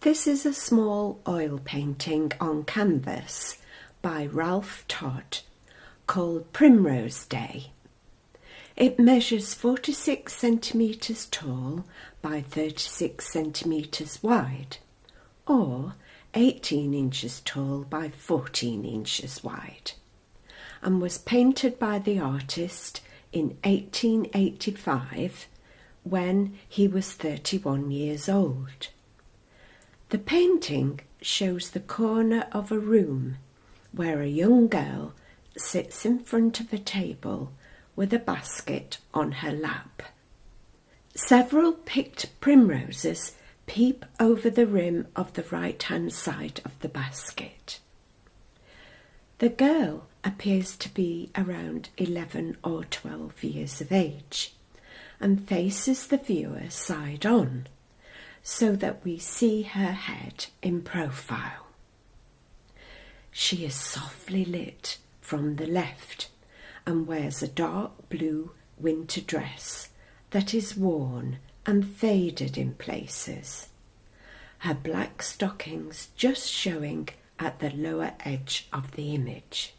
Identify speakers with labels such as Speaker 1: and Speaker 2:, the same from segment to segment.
Speaker 1: This is a small oil painting on canvas by Ralph Todd called Primrose Day. It measures 46 centimetres tall by 36 centimetres wide, or 18 inches tall by 14 inches wide, and was painted by the artist in 1885 when he was 31 years old. The painting shows the corner of a room where a young girl sits in front of a table with a basket on her lap. Several picked primroses peep over the rim of the right-hand side of the basket. The girl appears to be around 11 or 12 years of age and faces the viewer side on, so that we see her head in profile. She is softly lit from the left and wears a dark blue winter dress that is worn and faded in places, her black stockings just showing at the lower edge of the image.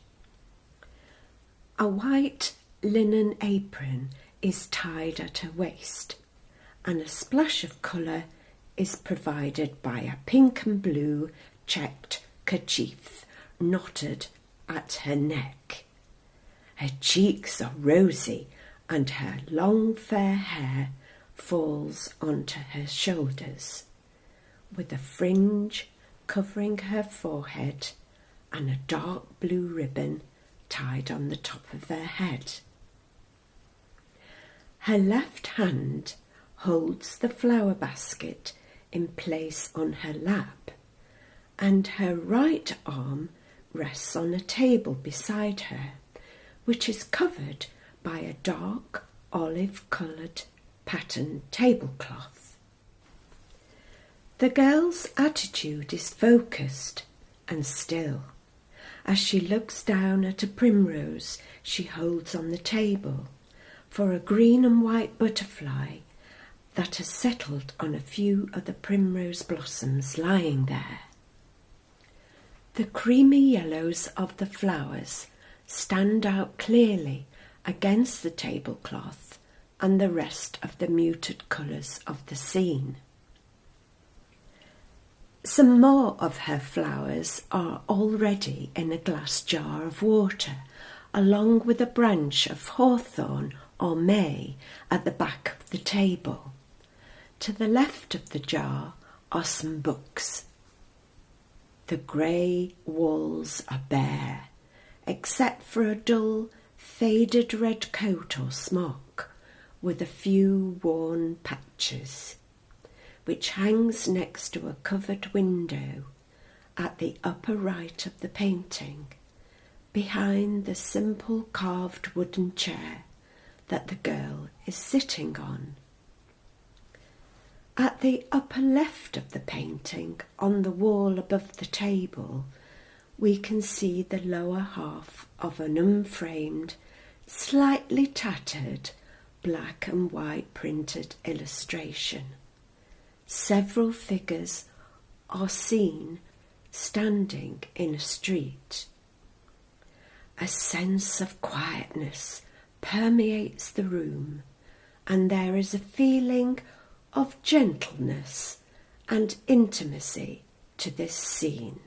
Speaker 1: A white linen apron is tied at her waist, and a splash of colour is provided by a pink and blue checked kerchief knotted at her neck. Her cheeks are rosy and her long fair hair falls onto her shoulders, with a fringe covering her forehead and a dark blue ribbon tied on the top of her head. Her left hand holds the flower basket in place on her lap, and her right arm rests on a table beside her, which is covered by a dark olive-coloured patterned tablecloth. The girl's attitude is focused and still as she looks down at a primrose she holds on the table for a green and white butterfly that has settled on a few of the primrose blossoms lying there. The creamy yellows of the flowers stand out clearly against the tablecloth and the rest of the muted colours of the scene. Some more of her flowers are already in a glass jar of water, along with a branch of hawthorn or may at the back of the table. To the left of the jar are some books. The grey walls are bare, except for a dull, faded red coat or smock with a few worn patches, which hangs next to a covered window at the upper right of the painting, behind the simple carved wooden chair that the girl is sitting on. At the upper left of the painting, on the wall above the table, we can see the lower half of an unframed, slightly tattered, black and white printed illustration. Several figures are seen standing in a street. A sense of quietness permeates the room, and there is a feeling of gentleness and intimacy to this scene.